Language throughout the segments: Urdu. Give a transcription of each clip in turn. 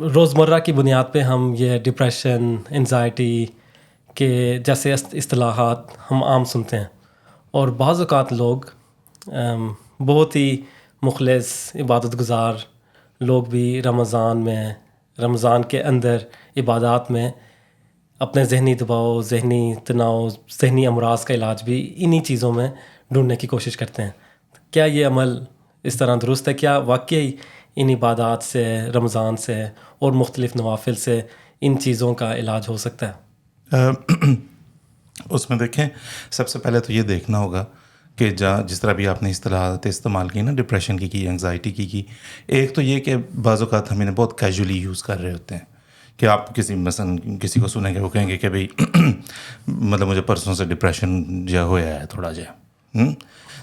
روزمرہ کی بنیاد پہ ہم یہ ڈپریشن، انزائٹی کے جیسے اصطلاحات ہم عام سنتے ہیں، اور بعض اوقات لوگ بہت ہی مخلص عبادت گزار لوگ بھی رمضان کے اندر عبادات میں اپنے ذہنی دباؤ، ذہنی تناؤ، ذہنی امراض کا علاج بھی انہی چیزوں میں ڈھونڈنے کی کوشش کرتے ہیں. کیا یہ عمل اس طرح درست ہے؟ کیا واقعی ان عبادات سے، رمضان سے اور مختلف نوافل سے ان چیزوں کا علاج ہو سکتا ہے؟ اس میں دیکھیں، سب سے پہلے تو یہ دیکھنا ہوگا کہ جس طرح بھی آپ نے اصطلاحات استعمال کی نا، ڈپریشن کی، انگزائٹی کی، ایک تو یہ کہ بعض اوقات ہم انہیں بہت کیجولی یوز کر رہے ہوتے ہیں کہ آپ کسی کو سنیں گے، وہ کہیں گے کہ بھئی مطلب مجھے پرسوں سے ڈپریشن جو ہوا ہے تھوڑا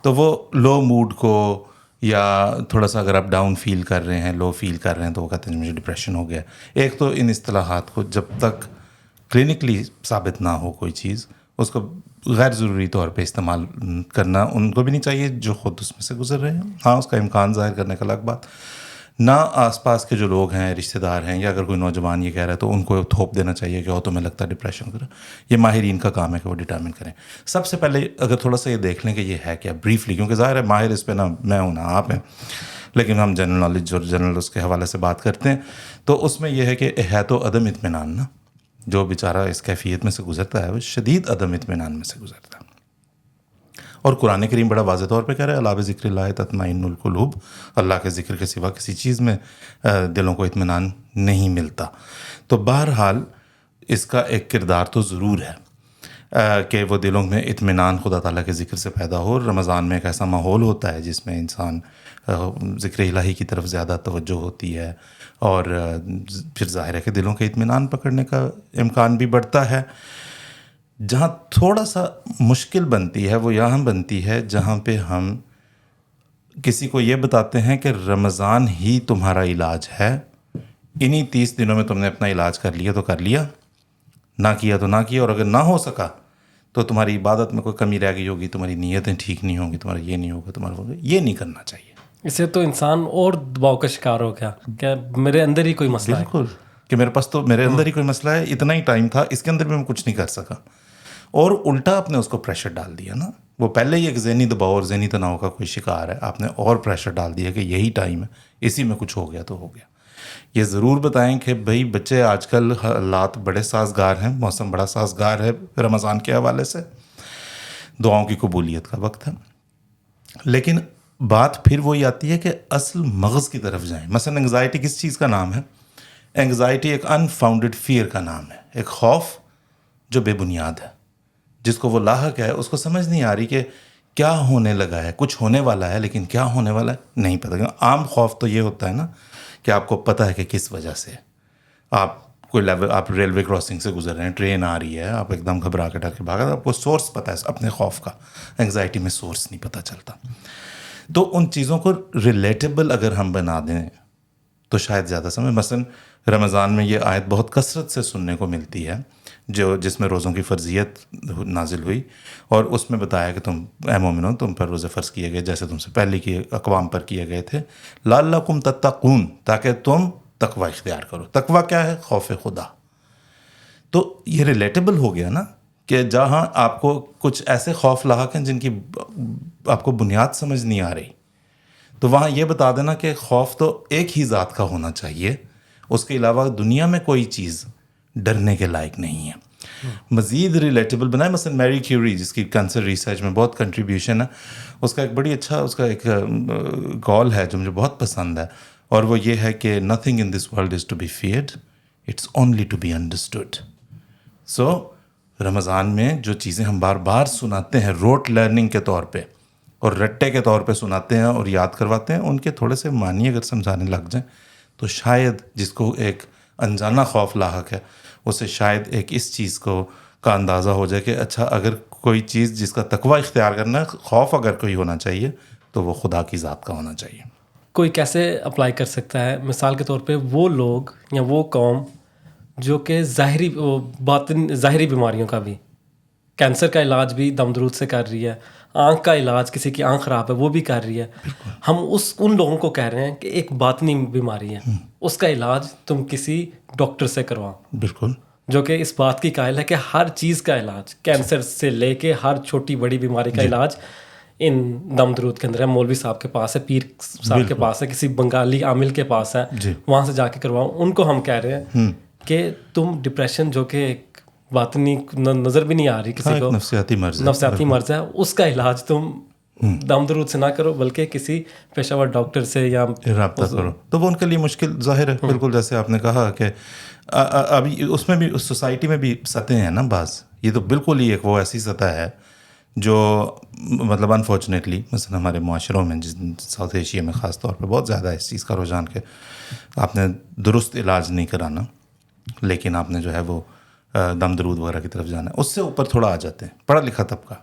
تو وہ لو موڈ کو یا تھوڑا سا اگر آپ ڈاؤن فیل کر رہے ہیں، لو فیل کر رہے ہیں، تو وہ کہتے ہیں مجھے ڈپریشن ہو گیا. ایک تو ان اصطلاحات کو جب تک کلینکلی ثابت نہ ہو کوئی چیز، اس کو غیر ضروری طور پہ استعمال کرنا ان کو بھی نہیں چاہیے جو خود اس میں سے گزر رہے ہیں. ہاں، اس کا امکان ظاہر کرنے کا الگ بات. نہ آس پاس کے جو لوگ ہیں، رشتہ دار ہیں، یا اگر کوئی نوجوان یہ کہہ رہا ہے تو ان کو تھوپ دینا چاہیے کہ تمہیں لگتا ہے ڈپریشن کرا. یہ ماہرین کا کام ہے کہ وہ ڈٹرمن کریں. سب سے پہلے اگر تھوڑا سا یہ دیکھ لیں کہ یہ ہے کیا بریفلی، کیونکہ ظاہر ہے ماہر اس پہ نہ میں ہوں نہ آپ ہیں، لیکن ہم جنرل نالج اور جنرل اس کے حوالے سے بات کرتے ہیں. تو اس میں یہ ہے کہ ہے تو عدم اطمینان نا، جو بیچارہ اس کیفیت میں سے گزرتا ہے وہ شدید عدم اطمینان میں سے گزرتا ہے. اور قرآن کریم بڑا واضح طور پہ کہہ رہا ہے الا بذکر اللہ تطمئن القلوب، اللہ کے ذکر کے سوا کسی چیز میں دلوں کو اطمینان نہیں ملتا. تو بہرحال اس کا ایک کردار تو ضرور ہے کہ وہ دلوں میں اطمینان خدا تعالیٰ کے ذکر سے پیدا ہو. رمضان میں ایک ایسا ماحول ہوتا ہے جس میں انسان ذکر الہی کی طرف زیادہ توجہ ہوتی ہے، اور پھر ظاہر ہے کہ دلوں کے اطمینان پکڑنے کا امکان بھی بڑھتا ہے. جہاں تھوڑا سا مشکل بنتی ہے وہ یہاں بنتی ہے جہاں پہ ہم کسی کو یہ بتاتے ہیں کہ رمضان ہی تمہارا علاج ہے، انہی 30 دنوں میں تم نے اپنا علاج کر لیا تو کر لیا، نہ کیا تو نہ کیا، اور اگر نہ ہو سکا تو تمہاری عبادت میں کوئی کمی رہ گئی ہوگی، تمہاری نیتیں ٹھیک نہیں ہوں گی، تمہارا یہ نہیں ہوگا، تمہارا ہوگا. یہ نہیں کرنا چاہیے. اس سے تو انسان اور دباؤ کا شکار ہو گیا کہ میرے اندر ہی کوئی مسئلہ ہے. بالکل، کہ میرے اندر ہی کوئی مسئلہ ہے، اتنا ہی ٹائم تھا، اس کے اندر بھی میں کچھ نہیں کر سکا. اور الٹا آپ نے اس کو پریشر ڈال دیا نا. وہ پہلے ہی ایک ذہنی دباؤ اور ذہنی تناؤ کا کوئی شکار ہے، آپ نے اور پریشر ڈال دیا کہ یہی ٹائم ہے، اسی میں کچھ ہو گیا تو ہو گیا. یہ ضرور بتائیں کہ بھئی بچے آج کل حالات بڑے سازگار ہیں، موسم بڑا سازگار ہے رمضان کے حوالے سے، دعاؤں کی قبولیت کا وقت ہے. لیکن بات پھر وہی آتی ہے کہ اصل مغز کی طرف جائیں. مثلا انگزائٹی کس چیز کا نام ہے؟ انگزائٹی ایک انفاؤنڈڈ فیئر کا نام ہے، ایک خوف جو بے بنیاد ہے، جس کو وہ لاحق ہے، اس کو سمجھ نہیں آ رہی کہ کیا ہونے لگا ہے. کچھ ہونے والا ہے لیکن کیا ہونے والا ہے نہیں پتہ. عام خوف تو یہ ہوتا ہے نا کہ آپ کو پتہ ہے کہ کس وجہ سے آپ ریلوے کراسنگ سے گزر رہے ہیں، ٹرین آ رہی ہے، آپ ایک دم گھبرا کے ڈر کے بھاگا، آپ کو سورس پتہ ہے اپنے خوف کا. انگزائٹی میں سورس نہیں پتہ چلتا. تو ان چیزوں کو ریلیٹیبل اگر ہم بنا دیں تو شاید زیادہ سمجھ. مثلا رمضان میں یہ آیت بہت کثرت سے سننے کو ملتی ہے جس میں روزوں کی فرضیت نازل ہوئی، اور اس میں بتایا کہ تم اے مومنو تم پر روزے فرض کیے گئے جیسے تم سے پہلے کی اقوام پر کیے گئے تھے، لعلکم تتقون، تاکہ تم تقوی اختیار کرو. تقوی کیا ہے؟ خوف خدا. تو یہ ریلیٹیبل ہو گیا نا کہ جہاں آپ کو کچھ ایسے خوف لاحق ہیں جن کی آپ کو بنیاد سمجھ نہیں آ رہی، تو وہاں یہ بتا دینا کہ خوف تو ایک ہی ذات کا ہونا چاہیے، اس کے علاوہ دنیا میں کوئی چیز ڈرنے کے لائق نہیں ہے. مزید ریلیٹیبل بنائے. مثلا میری کیوری جس کی کینسر ریسرچ میں بہت کنٹریبیوشن ہے، اس کا ایک بڑی اچھا اس کا ایک قول ہے جو مجھے بہت پسند ہے، اور وہ یہ ہے کہ nothing in this world is to be feared, it's only to be understood. So Ramzan میں جو چیزیں ہم بار بار سناتے ہیں روٹ لرننگ کے طور پہ اور رٹے کے طور پہ سناتے ہیں اور یاد کرواتے ہیں، ان کے تھوڑے سے معنی اگر سمجھانے لگ جائیں تو شاید جس کو ایک انجانا خوف لاحق ہے اسے شاید ایک اس چیز کا اندازہ ہو جائے کہ اچھا اگر کوئی چیز جس کا تقوی اختیار کرنا ہے، خوف اگر کوئی ہونا چاہیے تو وہ خدا کی ذات کا ہونا چاہیے. کوئی کیسے اپلائی کر سکتا ہے؟ مثال کے طور پہ وہ لوگ یا وہ قوم جو کہ ظاہری بیماریوں کا بھی، کینسر کا علاج بھی دم درود سے کر رہی ہے، آنکھ کا علاج کسی کی آنکھ خراب ہے وہ بھی کر رہی ہے. ہم ان لوگوں کو کہہ رہے ہیں کہ ایک باطنی بیماری ہے, اس کا علاج تم کسی ڈاکٹر سے کرواؤ. بالکل. جو کہ اس بات کی قائل ہے کہ ہر چیز کا علاج, کینسر سے لے کے ہر چھوٹی بڑی بیماری کا علاج ان دم درود کے اندر ہے. مولوی صاحب کے پاس ہے, پیر صاحب کے پاس ہے, کسی بنگالی عامل کے پاس ہے, وہاں سے جا کے کرواؤ. ان کو ہم کہہ رہے ہیں کہ تم ڈپریشن جو کہ ایک باطنی نظر بھی نہیں آ رہی کسی کو, نفسیاتی مرض ہے, اس کا علاج تم دم درود سے نہ کرو بلکہ کسی پیشہ ور ڈاکٹر سے یا رابطہ کرو. تو وہ ان کے لیے مشکل ظاہر ہے, بالکل جیسے آپ نے کہا کہ ابھی اس میں بھی اس سوسائٹی میں بھی سطحیں ہیں نا بعض. یہ تو بالکل ہی ایک وہ ایسی سطح ہے جو مطلب انفارچونیٹلی مثلا ہمارے معاشروں میں ساؤتھ ایشیا میں خاص طور پہ بہت زیادہ ہے اس چیز کا رجحان کہ آپ نے درست علاج نہیں کرانا لیکن آپ نے جو ہے وہ دم درود وغیرہ کی طرف جانا ہے. اس سے اوپر تھوڑا آ جاتے ہیں پڑھا لکھا طبقہ,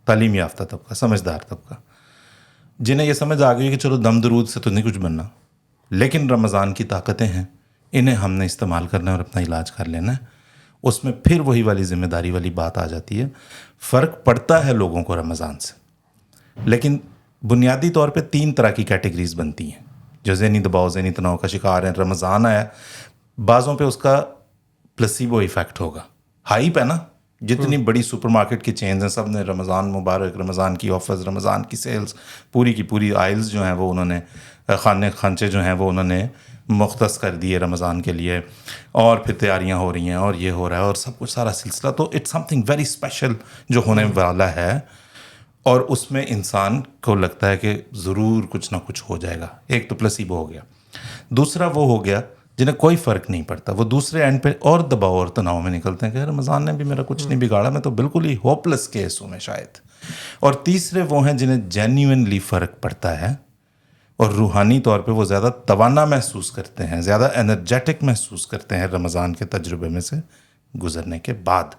تعلیم یافتہ طبقہ, سمجھدار طبقہ, جنہیں یہ سمجھ آ گئی کہ چلو دم درود سے تو نہیں کچھ بننا لیکن رمضان کی طاقتیں ہیں, انہیں ہم نے استعمال کرنا ہے اور اپنا علاج کر لینا ہے. اس میں پھر وہی والی ذمہ داری والی بات آ جاتی ہے. فرق پڑتا ہے لوگوں کو رمضان سے, لیکن بنیادی طور پہ 3 طرح کی کیٹیگریز بنتی ہیں جو ذہنی دباؤ, ذہنی تناؤ کا شکار ہیں. رمضان آیا, بعضوں پہ اس کا پلسیبو ایفیکٹ ہوگا, ہائپ ہے نا, جتنی بڑی سپر مارکیٹ کی چینز ہیں سب نے رمضان مبارک, رمضان کی آفرز, رمضان کی سیلز, پوری کی پوری آئلز جو ہیں وہ انہوں نے خانچے جو ہیں وہ انہوں نے مختص کر دیے رمضان کے لیے, اور پھر تیاریاں ہو رہی ہیں اور یہ ہو رہا ہے اور سب کچھ سارا سلسلہ. تو it's something very special جو ہونے والا ہے, اور اس میں انسان کو لگتا ہے کہ ضرور کچھ نہ کچھ ہو جائے گا. ایک تو پلسیبو ہو گیا. دوسرا وہ ہو گیا جنہیں کوئی فرق نہیں پڑتا, وہ دوسرے اینڈ پہ اور دباؤ اور تناؤ میں نکلتے ہیں کہ رمضان نے بھی میرا کچھ نہیں بگاڑا, میں تو بالکل ہی ہوپ لیس کیس ہوں میں شاید. اور تیسرے وہ ہیں جنہیں جینیونلی فرق پڑتا ہے اور روحانی طور پہ وہ زیادہ توانا محسوس کرتے ہیں, زیادہ انرجیٹک محسوس کرتے ہیں رمضان کے تجربے میں سے گزرنے کے بعد.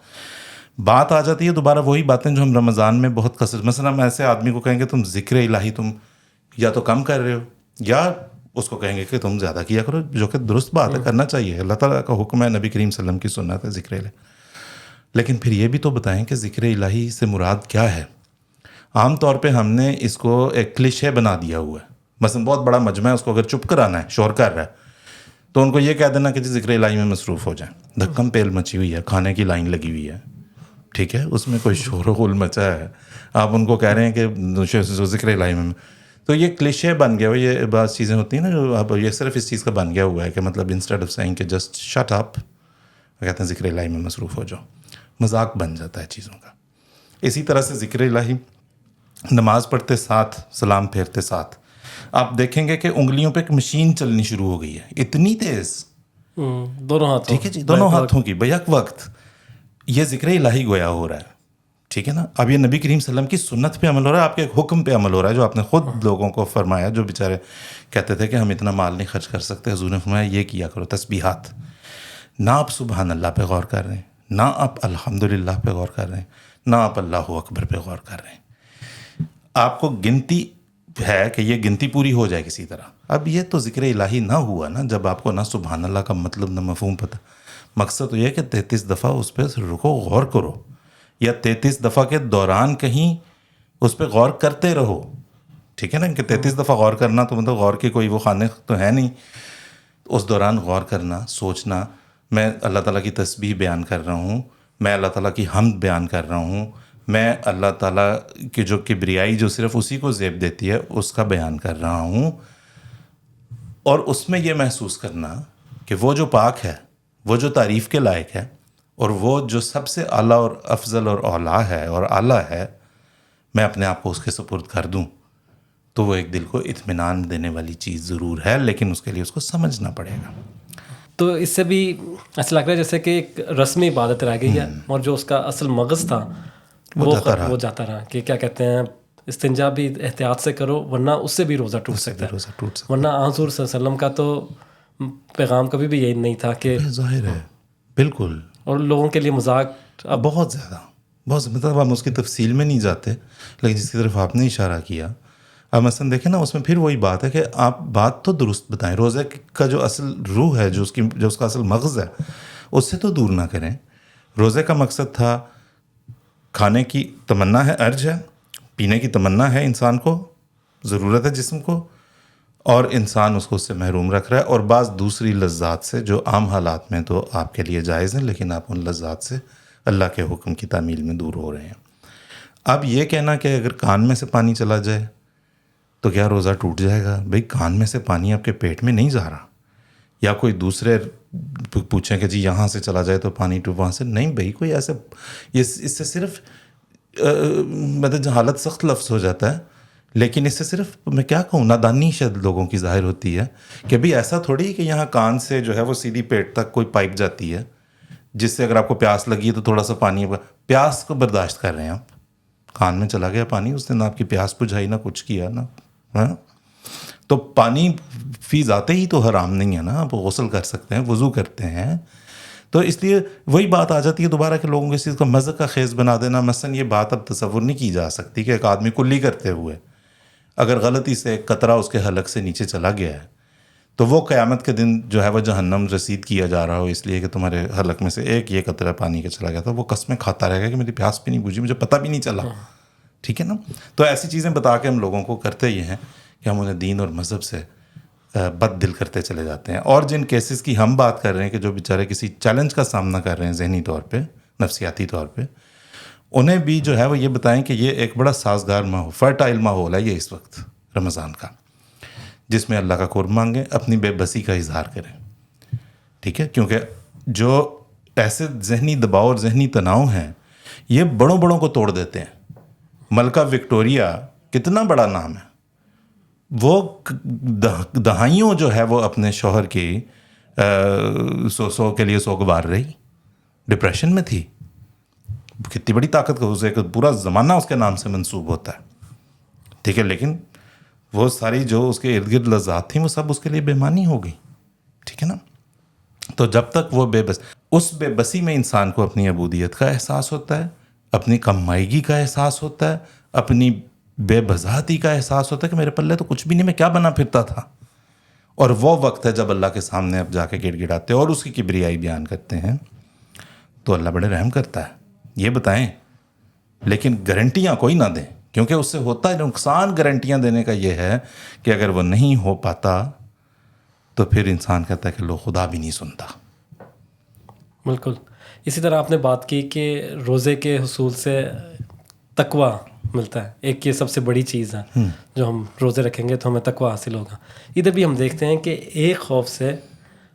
بات آ جاتی ہے دوبارہ وہی باتیں جو ہم رمضان میں بہت کثرت, مثلا ہم ایسے آدمی کو کہیں گے تم ذکر الہی تم یا تو کم کر رہے ہو, یا اس کو کہیں گے کہ تم زیادہ کیا کرو, جو کہ درست بات ہے, کرنا چاہیے, اللہ تعالیٰ کا حکم ہے, نبی کریم صلی اللہ علیہ وسلم کی سنت ہے ذکر الہی. لیکن پھر یہ بھی تو بتائیں کہ ذکر الہی سے مراد کیا ہے. عام طور پہ ہم نے اس کو ایک کلیشے بنا دیا ہوا ہے. مثلا بہت بڑا مجمع ہے, اس کو اگر چپ کرانا ہے, شور کر رہا ہے, تو ان کو یہ کہہ دینا کہ ذکر الہی میں مصروف ہو جائیں. دھکم پیل مچی ہوئی ہے, کھانے کی لائن لگی ہوئی ہے, ٹھیک ہے, اس میں کوئی شور و غل مچا ہے, آپ ان کو کہہ رہے ہیں کہ ذکر الہی میں. تو یہ کلیشے بن گیا ہوا, یہ بعض چیزیں ہوتی ہیں نا جو اب یہ صرف اس چیز کا بن گیا ہوا ہے کہ مطلب انسٹیڈ آف سیئنگ کہ جسٹ شٹ اپ, کہتے ہیں ذکر الہی میں مصروف ہو جاؤ, مذاق بن جاتا ہے چیزوں کا. اسی طرح سے ذکر الہی نماز پڑھتے ساتھ, سلام پھیرتے ساتھ آپ دیکھیں گے کہ انگلیوں پہ ایک مشین چلنی شروع ہو گئی ہے, اتنی تیز, دونوں ہاتھوں, ٹھیک ہے جی, دونوں ہاتھوں کی بیک وقت یہ ذکر الہی گویا ہو رہا ہے, ٹھیک ہے نا. اب یہ نبی کریم صلی اللہ علیہ وسلم کی سنت پہ عمل ہو رہا ہے, آپ کے ایک حکم پہ عمل ہو رہا ہے جو آپ نے خود لوگوں کو فرمایا, جو بیچارے کہتے تھے کہ ہم اتنا مال نہیں خرچ کر سکتے, حضور نے فرمایا یہ کیا کرو, تسبیحات. نہ آپ سبحان اللہ پہ غور کر رہے ہیں, نہ آپ الحمدللہ پہ غور کر رہے ہیں, نہ آپ اللہ اکبر پہ غور کر رہے ہیں. آپ کو گنتی ہے کہ یہ گنتی پوری ہو جائے کسی طرح. اب یہ تو ذکر الہی نہ ہوا نا جب آپ کو نہ سبحان اللہ کا مطلب نہ مفہوم پتہ. مقصد تو یہ کہ 33 دفعہ اس پہ رکو, غور کرو, یا 33 دفعہ کے دوران کہیں اس پہ غور کرتے رہو, ٹھیک ہے نا, کہ 33 دفعہ غور کرنا تو مطلب غور کے کوئی وہ خانے تو ہے نہیں. اس دوران غور کرنا, سوچنا, میں اللہ تعالیٰ کی تسبیح بیان کر رہا ہوں, میں اللہ تعالیٰ کی حمد بیان کر رہا ہوں, میں اللہ تعالیٰ کی جو کبریائی جو صرف اسی کو زیب دیتی ہے اس کا بیان کر رہا ہوں. اور اس میں یہ محسوس کرنا کہ وہ جو پاک ہے, وہ جو تعریف کے لائق ہے, اور وہ جو سب سے اعلیٰ اور افضل اور اولیٰ ہے اور اعلیٰ ہے, میں اپنے آپ کو اس کے سپرد کر دوں. تو وہ ایک دل کو اطمینان دینے والی چیز ضرور ہے, لیکن اس کے لیے اس کو سمجھنا پڑے گا. تو اس سے بھی ایسا لگ رہا ہے جیسے کہ ایک رسمی عبادت رہ گئی ہے, اور جو اس کا اصل مغز تھا وہ جاتا رہا. کہ کیا کہتے ہیں, استنجا بھی احتیاط سے کرو ورنہ اس سے بھی روزہ ٹوٹ سکتا ہے. ورنہ حضور صلی اللہ علیہ وسلم کا تو پیغام کبھی بھی یہی نہیں تھا کہ ظاہر ہے, بالکل, اور لوگوں کے لیے مذاق اب بہت زیادہ مطلب ہم اس کی تفصیل میں نہیں جاتے, لیکن جس کی طرف آپ نے اشارہ کیا, اب مثلا دیکھیں نا, اس میں پھر وہی بات ہے کہ آپ بات تو درست بتائیں, روزے کا جو اصل روح ہے, جو اس کا اصل مغز ہے, اس سے تو دور نہ کریں. روزے کا مقصد تھا کھانے کی تمنا ہے, ارج ہے, پینے کی تمنا ہے انسان کو، ضرورت ہے جسم کو، اور انسان اس کو اس سے محروم رکھ رہا ہے، اور بعض دوسری لذات سے جو عام حالات میں تو آپ کے لیے جائز ہیں، لیکن آپ ان لذات سے اللہ کے حکم کی تعمیل میں دور ہو رہے ہیں۔ اب یہ کہنا کہ اگر کان میں سے پانی چلا جائے تو کیا روزہ ٹوٹ جائے گا؟ بھئی کان میں سے پانی آپ کے پیٹ میں نہیں جا رہا، یا کوئی دوسرے پوچھیں کہ جی یہاں سے چلا جائے تو پانی ٹوٹ، وہاں سے نہیں بھئی، کوئی ایسے اس سے صرف مطلب حالت سخت لفظ ہو جاتا ہے، لیکن اس سے صرف میں کیا کہوں، نادانی شاید لوگوں کی ظاہر ہوتی ہے کہ بھی ایسا تھوڑی کہ یہاں کان سے جو ہے وہ سیدھی پیٹ تک کوئی پائپ جاتی ہے جس سے اگر آپ کو پیاس لگی ہے تو تھوڑا سا پانی، پیاس کو برداشت کر رہے ہیں آپ، کان میں چلا گیا پانی، اس نے نہ آپ کی پیاس بجھائی نہ کچھ کیا نا، ہاں؟ تو پانی فی ذاتے ہی تو حرام نہیں ہے نا، آپ غسل کر سکتے ہیں، وضو کرتے ہیں، تو اس لیے وہی بات آ جاتی ہے دوبارہ کہ لوگوں کو اس چیز کو مذہب کا خیز بنا دینا۔ مثلا یہ بات اب تصور نہیں کی جا سکتی کہ ایک آدمی کلی کرتے ہوئے اگر غلطی سے ایک قطرہ اس کے حلق سے نیچے چلا گیا ہے تو وہ قیامت کے دن جو ہے وہ جہنم رسید کیا جا رہا ہو اس لیے کہ تمہارے حلق میں سے ایک یہ قطرہ پانی کا چلا گیا تھا، وہ قسمیں کھاتا رہے گا کہ میری پیاس بھی نہیں بجھی، مجھے پتہ بھی نہیں چلا، ٹھیک ہے نا؟ تو ایسی چیزیں بتا کے ہم لوگوں کو کرتے یہ ہیں کہ ہم انہیں دین اور مذہب سے بد دل کرتے چلے جاتے ہیں۔ اور جن کیسز کی ہم بات کر رہے ہیں کہ جو بیچارے کسی چیلنج کا سامنا کر رہے ہیں ذہنی طور پہ، نفسیاتی طور پہ، انہیں بھی جو ہے وہ یہ بتائیں کہ یہ ایک بڑا سازگار ماحول، فرٹائل ماحول ہے یہ اس وقت رمضان کا، جس میں اللہ کا قرب مانگیں، اپنی بے بسی کا اظہار کریں، ٹھیک ہے؟ کیونکہ جو ایسے ذہنی دباؤ اور ذہنی تناؤ ہیں یہ بڑوں بڑوں کو توڑ دیتے ہیں۔ ملکہ وکٹوریا کتنا بڑا نام ہے، وہ دہائیوں جو ہے وہ اپنے شوہر کی سو کے لیے سوگوار رہی، ڈپریشن میں تھی، کتنی بڑی طاقت کا اسے پورا زمانہ اس کے نام سے منسوب ہوتا ہے، ٹھیک ہے؟ لیکن وہ ساری جو اس کے ارد گرد لذات تھیں وہ سب اس کے لیے بے معنی ہو گئی، ٹھیک ہے نا؟ تو جب تک وہ اس بے بسی میں انسان کو اپنی عبودیت کا احساس ہوتا ہے، اپنی کم مائیگی کا احساس ہوتا ہے، اپنی بے بذاتی کا احساس ہوتا ہے کہ میرے پلے تو کچھ بھی نہیں، میں کیا بنا پھرتا تھا، اور وہ وقت ہے جب اللہ کے سامنے اب جا کے گڑ گڑاتے اور اس کی کبریائی بیان کرتے ہیں تو اللہ بڑے رحم کرتا ہے۔ یہ بتائیں، لیکن گارنٹیاں کوئی نہ دیں، کیونکہ اس سے ہوتا ہے نقصان۔ گارنٹیاں دینے کا یہ ہے کہ اگر وہ نہیں ہو پاتا تو پھر انسان کہتا ہے کہ لو خدا بھی نہیں سنتا۔ بالکل اسی طرح آپ نے بات کی کہ روزے کے حصول سے تقوی ملتا ہے، ایک یہ سب سے بڑی چیز ہے، جو ہم روزے رکھیں گے تو ہمیں تقوی حاصل ہوگا۔ ادھر بھی ہم دیکھتے ہیں کہ ایک خوف سے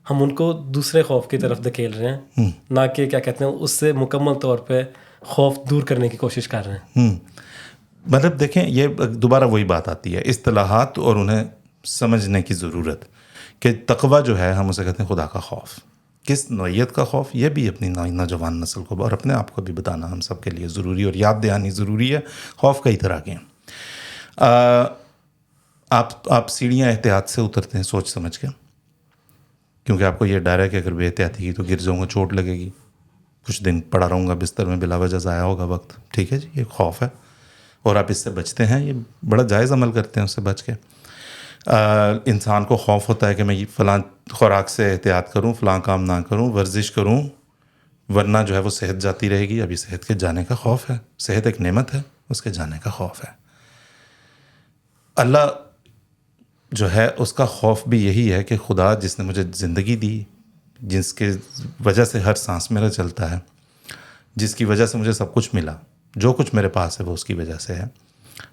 ہم ان کو دوسرے خوف کی طرف دھکیل رہے ہیں، نہ کہ کیا کہتے ہیں اس سے مکمل طور پہ خوف دور کرنے کی کوشش کر رہے ہیں۔ مطلب دیکھیں، یہ دوبارہ وہی بات آتی ہے، اصطلاحات اور انہیں سمجھنے کی ضرورت، کہ تقوی جو ہے ہم اسے کہتے ہیں خدا کا خوف۔ کس نوعیت کا خوف، یہ بھی اپنی نوجوان نسل کو اور اپنے آپ کو بھی بتانا ہم سب کے لیے ضروری اور یاد دہانی ضروری ہے۔ خوف کئی طرح کے ہیں۔ آپ سیڑھیاں احتیاط سے اترتے ہیں سوچ سمجھ کے، کیونکہ آپ کو یہ ڈر ہے کہ اگر بے احتیاطی کی تو گر جاؤں گا، چوٹ لگے گی، کچھ دن پڑا رہوں گا بستر میں، بلا وجہ ضائع ہوگا وقت، ٹھیک ہے جی، یہ خوف ہے اور آپ اس سے بچتے ہیں، یہ بڑا جائز عمل کرتے ہیں اس سے بچ کے۔ انسان کو خوف ہوتا ہے کہ میں فلاں خوراک سے احتیاط کروں، فلاں کام نہ کروں، ورزش کروں، ورنہ جو ہے وہ صحت جاتی رہے گی۔ ابھی صحت کے جانے کا خوف ہے، صحت ایک نعمت ہے، اس کے جانے کا خوف ہے۔ اللہ جو ہے اس کا خوف بھی یہی ہے کہ خدا جس نے مجھے زندگی دی، جس کے وجہ سے ہر سانس میرا چلتا ہے، جس کی وجہ سے مجھے سب کچھ ملا، جو کچھ میرے پاس ہے وہ اس کی وجہ سے ہے،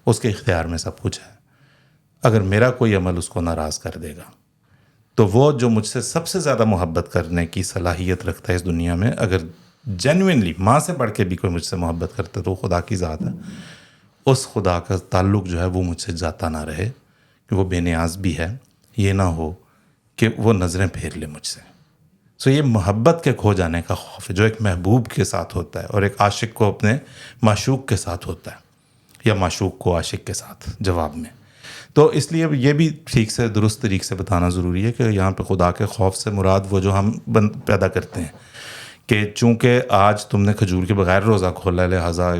اس کے اختیار میں سب کچھ ہے۔ اگر میرا کوئی عمل اس کو ناراض کر دے گا تو وہ جو مجھ سے سب سے زیادہ محبت کرنے کی صلاحیت رکھتا ہے اس دنیا میں، اگر جینوئنلی ماں سے بڑھ کے بھی کوئی مجھ سے محبت کرتا ہے تو وہ خدا کی ذات ہے۔ اس خدا کا تعلق جو ہے وہ مجھ سے جاتا نہ رہے، کہ وہ بے نیاز بھی ہے، یہ نہ ہو کہ وہ نظریں پھیر لے مجھ سے۔ سو یہ محبت کے کھو جانے کا خوف ہے جو ایک محبوب کے ساتھ ہوتا ہے اور ایک عاشق کو اپنے معشوق کے ساتھ ہوتا ہے، یا معشوق کو عاشق کے ساتھ جواب میں۔ تو اس لیے یہ بھی ٹھیک سے درست طریقے سے بتانا ضروری ہے کہ یہاں پہ خدا کے خوف سے مراد وہ جو ہم پیدا کرتے ہیں کہ چونکہ آج تم نے کھجور کے بغیر روزہ کھولا، لہٰذا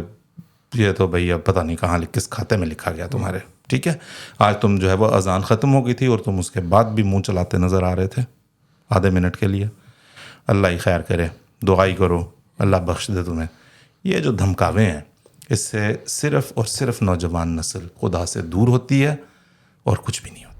یہ تو بھئی اب پتہ نہیں کہاں کس کھاتے میں لکھا گیا تمہارے، ٹھیک ہے؟ آج تم جو ہے وہ اذان ختم ہو گئی تھی اور تم اس کے بعد بھی منہ چلاتے نظر آ رہے تھے آدھے منٹ کے لیے، اللہ ہی خیر کرے، دعائی کرو اللہ بخش دے تمہیں۔ یہ جو دھمکاوے ہیں اس سے صرف اور صرف نوجوان نسل خدا سے دور ہوتی ہے اور کچھ بھی نہیں ہوتا.